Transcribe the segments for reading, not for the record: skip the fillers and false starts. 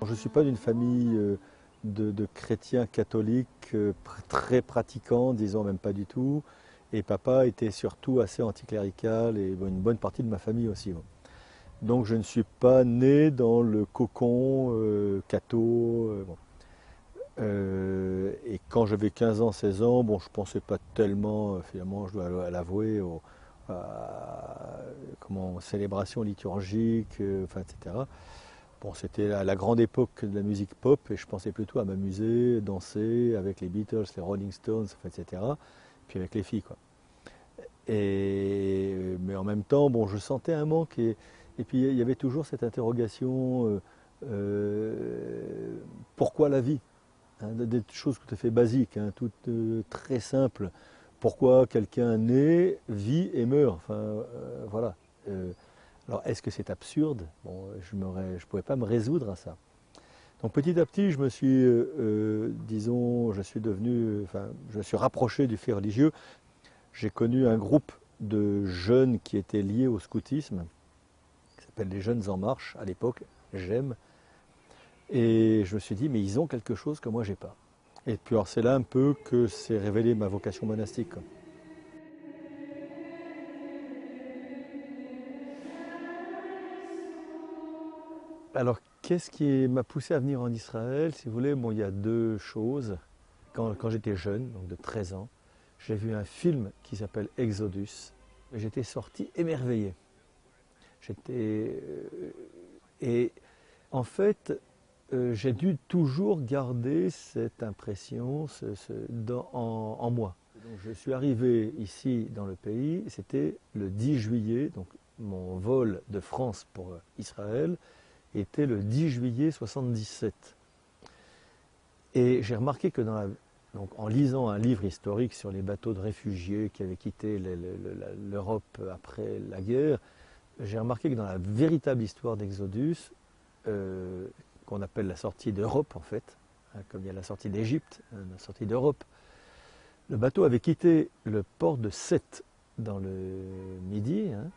Je ne suis pas d'une famille de chrétiens catholiques très pratiquants, disons même pas du tout. Et papa était surtout assez anticlérical et bon, une bonne partie de ma famille aussi. Bon. Donc je ne suis pas né dans le cocon catho. Bon. Et quand j'avais 15 ans, 16 ans, bon, je ne pensais pas tellement, finalement, je dois l'avouer, aux célébrations liturgiques, enfin, etc. Bon, c'était la grande époque de la musique pop et je pensais plutôt à m'amuser, danser avec les Beatles, les Rolling Stones, enfin, etc. Puis avec les filles, quoi. Mais en même temps, bon, je sentais un manque et puis il y avait toujours cette interrogation pourquoi la vie? Hein, des choses tout à fait basiques, hein, toutes très simples. Pourquoi quelqu'un naît, vit et meurt? Enfin, voilà. Euh, alors, est-ce que c'est absurde? Bon, je ne pouvais pas me résoudre à ça. Donc, petit à petit, je me suis, disons, je suis devenu, enfin, je me suis rapproché du fait religieux. J'ai connu un groupe de jeunes qui étaient liés au scoutisme, qui s'appelle les Jeunes en Marche à l'époque, j'aime. Et je me suis dit, mais ils ont quelque chose que moi, j'ai pas. Et puis, alors, c'est là un peu que s'est révélée ma vocation monastique, quoi. Alors, qu'est-ce qui m'a poussé à venir en Israël? Si vous voulez, bon, il y a deux choses. Quand j'étais jeune, donc de 13 ans, j'ai vu un film qui s'appelle Exodus. Et j'étais sorti émerveillé. J'étais. Et en fait, j'ai dû toujours garder cette impression en moi. Donc, je suis arrivé ici dans le pays, c'était le 10 juillet, donc mon vol de France pour Israël était le 10 juillet 77. Et j'ai remarqué que donc en lisant un livre historique sur les bateaux de réfugiés qui avaient quitté l'Europe après la guerre, j'ai remarqué que dans la véritable histoire d'Exodus, qu'on appelle la sortie d'Europe en fait, hein, comme il y a la sortie d'Égypte, la sortie d'Europe, le bateau avait quitté le port de Sète dans le Midi, hein,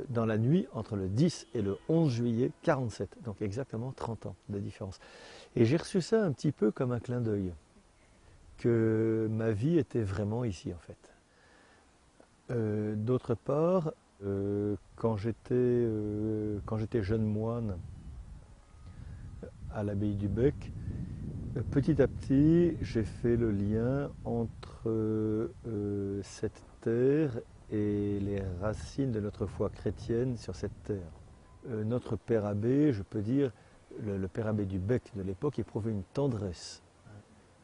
dans la nuit entre le 10 et le 11 juillet 47, donc exactement 30 ans de différence. Et j'ai reçu ça un petit peu comme un clin d'œil, que ma vie était vraiment ici en fait. D'autre part, quand j'étais jeune moine à l'abbaye du Bec, petit à petit, j'ai fait le lien entre cette terre et les racines de notre foi chrétienne sur cette terre. Notre père abbé, je peux dire, le père abbé du Bec de l'époque, éprouvait une tendresse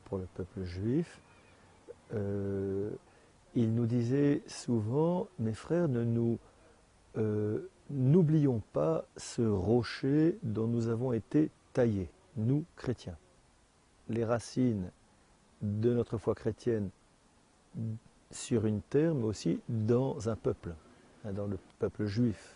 pour le peuple juif. Il nous disait souvent, mes frères, n'oublions pas ce rocher dont nous avons été taillés, nous chrétiens. Les racines de notre foi chrétienne sur une terre, mais aussi dans un peuple, dans le peuple juif.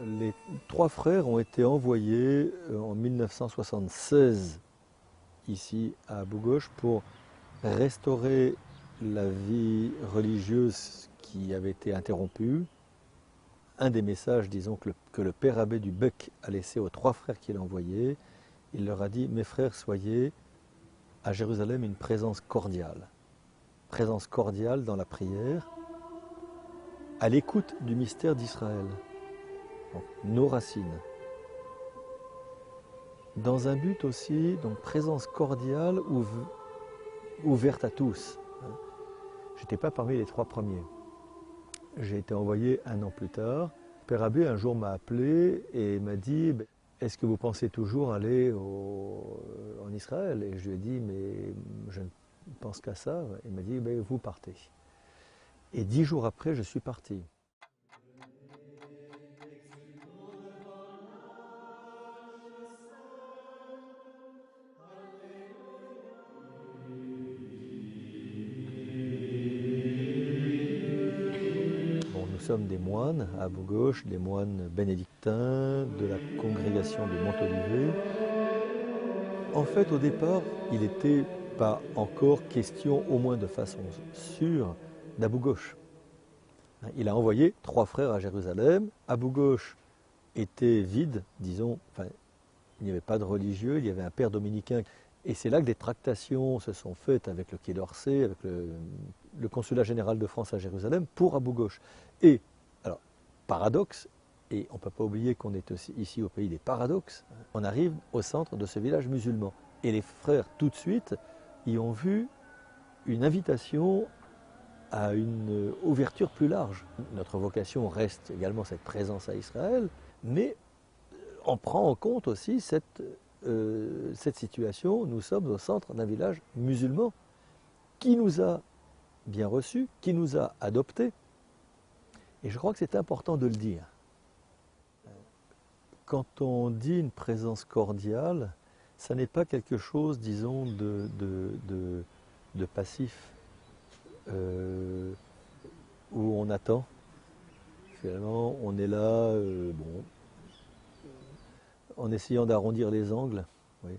Les trois frères ont été envoyés en 1976 ici à Abou-Gosh pour restaurer la vie religieuse qui avait été interrompue. Un des messages, disons, que le père abbé du Bec a laissé aux trois frères qu'il a envoyés, il leur a dit, mes frères, soyez à Jérusalem une présence cordiale dans la prière, à l'écoute du mystère d'Israël, donc nos racines. Dans un but aussi, donc présence cordiale ouverte à tous. Je n'étais pas parmi les trois premiers. J'ai été envoyé un an plus tard. Père Abbé un jour m'a appelé et m'a dit « Est-ce que vous pensez toujours aller en Israël ?» Et je lui ai dit « Mais je ne pense qu'à ça. » Il m'a dit « Vous partez. » Et 10 jours après, je suis parti. Nous sommes des moines à Abou-Gosh, des moines bénédictins de la congrégation de Montolivet. En fait, au départ, il était pas encore question, au moins de façon sûre, d'Abou Ghosh. Il a envoyé 3 frères à Jérusalem. Abou Ghosh était vide, disons, enfin, il n'y avait pas de religieux, il y avait un père dominicain. Et c'est là que des tractations se sont faites avec le Quai d'Orsay, avec le consulat général de France à Jérusalem, pour Abou Ghosh. Et, alors, paradoxe, et on ne peut pas oublier qu'on est aussi ici au pays des paradoxes, on arrive au centre de ce village musulman. Et les frères, tout de suite, y ont vu une invitation à une ouverture plus large. Notre vocation reste également cette présence à Israël, mais on prend en compte aussi cette situation. Nous sommes au centre d'un village musulman qui nous a bien reçus, qui nous a adoptés. Et je crois que c'est important de le dire. Quand on dit une présence cordiale, ça n'est pas quelque chose, disons, de passif, où on attend. Finalement, on est là, bon, en essayant d'arrondir les angles. Oui.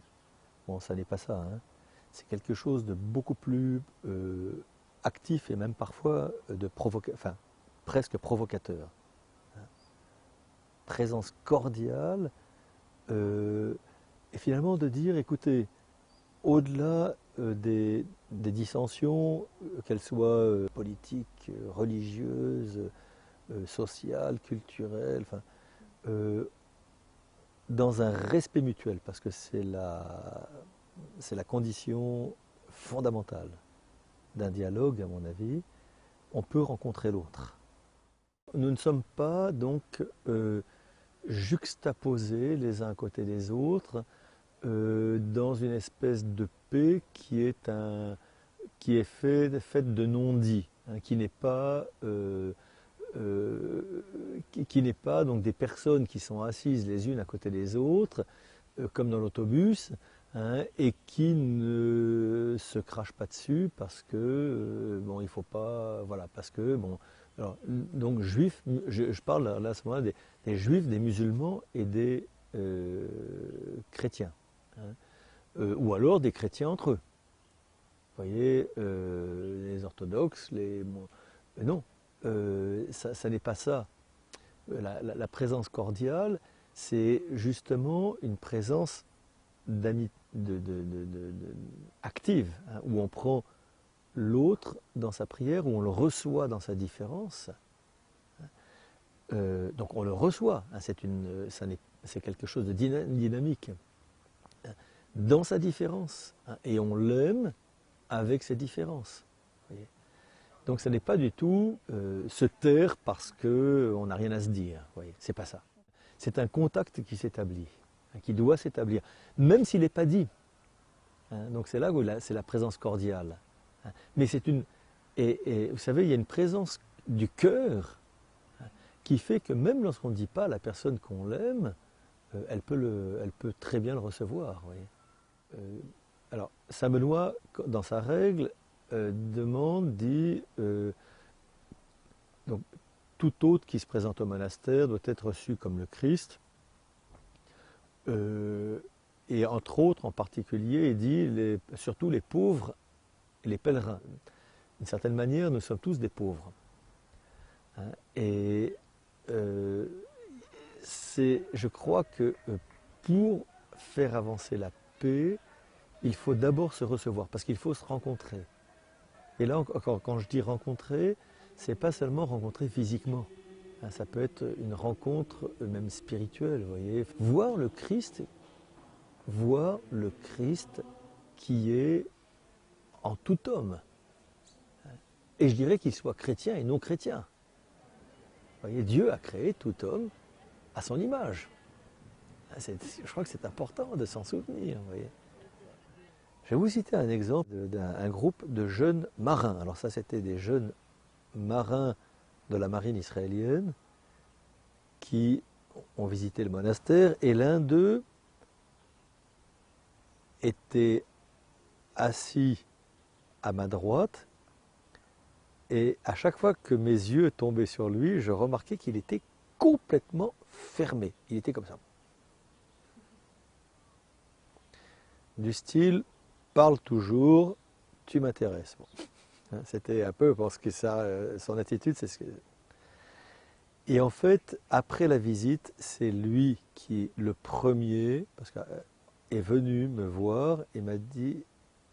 Bon, ça n'est pas ça. Hein. C'est quelque chose de beaucoup plus actif et même parfois enfin, presque provocateur. Hein. Présence cordiale et finalement de dire, écoutez, au-delà des dissensions, qu'elles soient politiques, religieuses, sociales, culturelles, enfin, dans un respect mutuel, parce que c'est la condition fondamentale d'un dialogue, à mon avis, on peut rencontrer l'autre. Nous ne sommes pas donc juxtaposés les uns à côté des autres dans une espèce de paix qui est faite de non-dits, hein, qui n'est pas donc des personnes qui sont assises les unes à côté des autres, comme dans l'autobus, hein, et qui ne se crachent pas dessus parce que bon, il faut pas, voilà, parce que bon, alors, donc juifs, je parle là à ce moment-là des juifs, des musulmans et des chrétiens, hein, ou alors des chrétiens entre eux. Vous voyez, les orthodoxes, non. Ça n'est pas ça. La présence cordiale, c'est justement une présence active, hein, où on prend l'autre dans sa prière, où on le reçoit dans sa différence. Donc on le reçoit, hein, c'est quelque chose de dynamique, hein, dans sa différence, hein, et on l'aime avec ses différences. Voyez. Donc ce n'est pas du tout se taire parce qu'on n'a rien à se dire. C'est pas ça. C'est un contact qui s'établit, hein, qui doit s'établir, même s'il n'est pas dit. Hein. Donc c'est là où c'est la présence cordiale. Hein. Mais c'est une. Et vous savez, il y a une présence du cœur, hein, qui fait que même lorsqu'on ne dit pas à la personne qu'on l'aime, elle peut très bien le recevoir. Alors, Samenois, dans sa règle, dit donc tout hôte qui se présente au monastère doit être reçu comme le Christ, et entre autres, en particulier, il dit surtout les pauvres et les pèlerins. D'une certaine manière, nous sommes tous des pauvres, hein, et je crois que pour faire avancer la paix, il faut d'abord se recevoir, parce qu'il faut se rencontrer. Et là, encore, quand je dis rencontrer, c'est pas seulement rencontrer physiquement. Hein, ça peut être une rencontre même spirituelle, vous voyez. Voir le Christ qui est en tout homme. Et je dirais qu'il soit chrétien et non chrétien. Vous voyez, Dieu a créé tout homme à son image. Je crois que c'est important de s'en souvenir, vous voyez. Je vais vous citer un exemple d'un groupe de jeunes marins. Alors ça, c'était des jeunes marins de la marine israélienne qui ont visité le monastère, et l'un d'eux était assis à ma droite, et à chaque fois que mes yeux tombaient sur lui, je remarquais qu'il était complètement fermé. Il était comme ça. Du style, parle toujours, tu m'intéresses. Bon. Hein, c'était un peu parce que ça, son attitude, c'est ce que... Et en fait, après la visite, c'est lui qui, le premier, parce que, est venu me voir et m'a dit,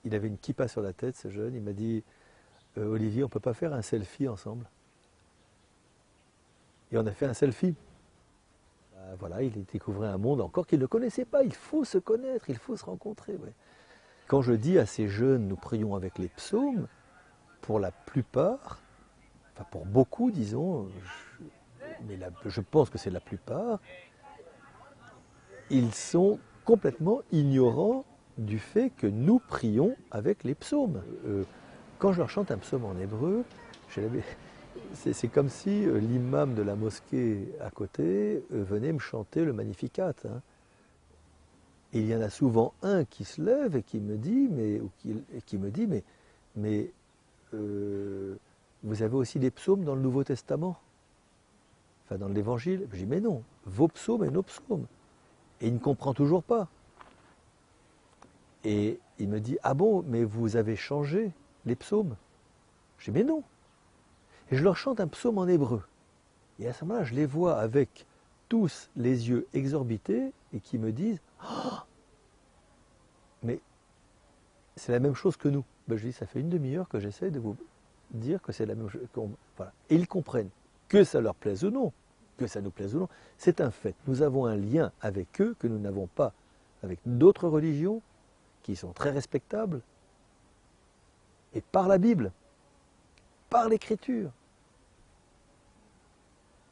il avait une kippa sur la tête, ce jeune, il m'a dit, Olivier, on ne peut pas faire un selfie ensemble. Et on a fait un selfie. Voilà, il découvrait un monde encore qu'il ne connaissait pas. Il faut se connaître, il faut se rencontrer. Ouais. Quand je dis à ces jeunes, nous prions avec les psaumes, pour la plupart, enfin pour beaucoup, disons, mais je pense que c'est la plupart, ils sont complètement ignorants du fait que nous prions avec les psaumes. Quand je leur chante un psaume en hébreu, c'est comme si l'imam de la mosquée à côté venait me chanter le Magnificat. Hein. Et il y en a souvent un qui se lève et qui me dit, mais vous avez aussi des psaumes dans le Nouveau Testament, enfin dans l'Évangile. Je dis mais non, vos psaumes et nos psaumes. Et il ne comprend toujours pas. Et il me dit, ah bon, mais vous avez changé les psaumes? Je dis mais non. Et je leur chante un psaume en hébreu. Et à ce moment-là, je les vois avec tous les yeux exorbités et qui me disent, oh, mais c'est la même chose que nous. Ben, je dis, ça fait une demi-heure que j'essaie de vous dire que c'est la même chose. Voilà. Et ils comprennent que ça leur plaise ou non, que ça nous plaise ou non. C'est un fait. Nous avons un lien avec eux que nous n'avons pas avec d'autres religions qui sont très respectables. Et par la Bible, par l'Écriture.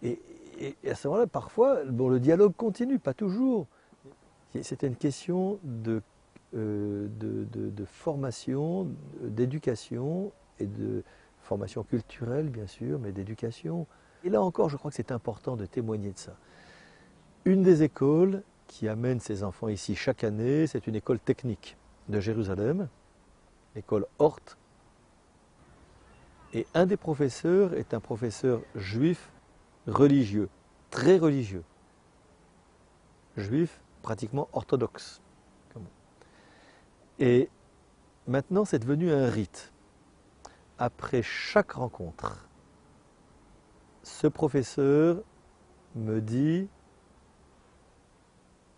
Et à ce moment-là, parfois, bon, le dialogue continue, pas toujours. C'était une question de formation, d'éducation, et de formation culturelle, bien sûr, mais d'éducation. Et là encore, je crois que c'est important de témoigner de ça. Une des écoles qui amène ses enfants ici chaque année, c'est une école technique de Jérusalem, l'école Hort. Et un des professeurs est un professeur juif religieux, très religieux. Juif pratiquement orthodoxe. Et maintenant, c'est devenu un rite. Après chaque rencontre, ce professeur me dit,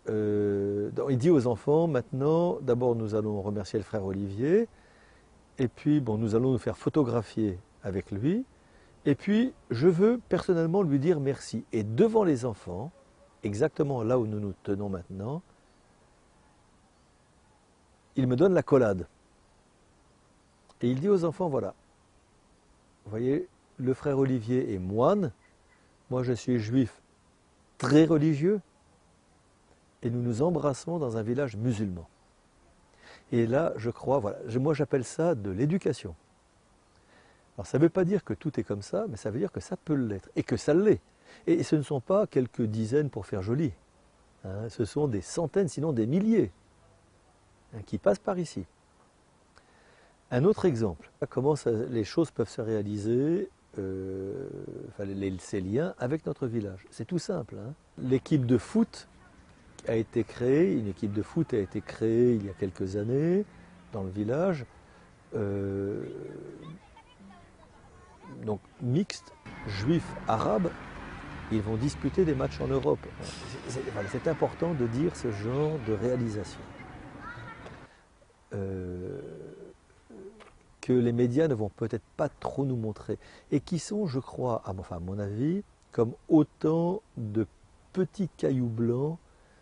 il dit aux enfants, maintenant, d'abord nous allons remercier le frère Olivier, et puis bon, nous allons nous faire photographier avec lui, et puis je veux personnellement lui dire merci. Et devant les enfants, exactement là où nous nous tenons maintenant, il me donne l'accolade. Et il dit aux enfants, voilà, vous voyez, le frère Olivier est moine, moi je suis juif très religieux, et nous nous embrassons dans un village musulman. Et là, je crois, voilà, moi j'appelle ça de l'éducation. Alors ça ne veut pas dire que tout est comme ça, mais ça veut dire que ça peut l'être, et que ça l'est. Et ce ne sont pas quelques dizaines pour faire joli. Hein, ce sont des centaines, sinon des milliers, hein, qui passent par ici. Un autre exemple, comment les choses peuvent se réaliser, ces liens avec notre village. C'est tout simple. Hein. L'équipe de foot a été créée, une équipe de foot a été créée il y a quelques années dans le village, donc mixte, juifs, arabes, ils vont disputer des matchs en Europe. C'est important de dire ce genre de réalisation. Que les médias ne vont peut-être pas trop nous montrer, et qui sont, je crois, à mon avis, comme autant de petits cailloux blancs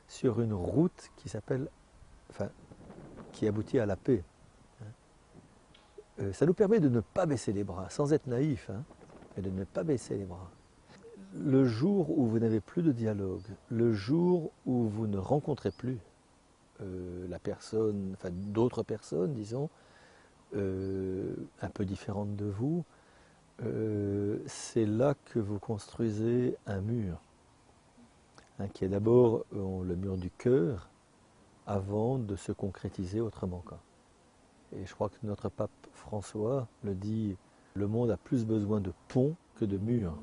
sur une route qui aboutit à la paix. Ça nous permet de ne pas baisser les bras, sans être naïf, hein, mais de ne pas baisser les bras. Le jour où vous n'avez plus de dialogue, le jour où vous ne rencontrez plus la personne, enfin d'autres personnes, disons, un peu différentes de vous, c'est là que vous construisez un mur, hein, qui est d'abord le mur du cœur, avant de se concrétiser autrement qu'un. Et je crois que notre pape François le dit, le monde a plus besoin de ponts que de murs.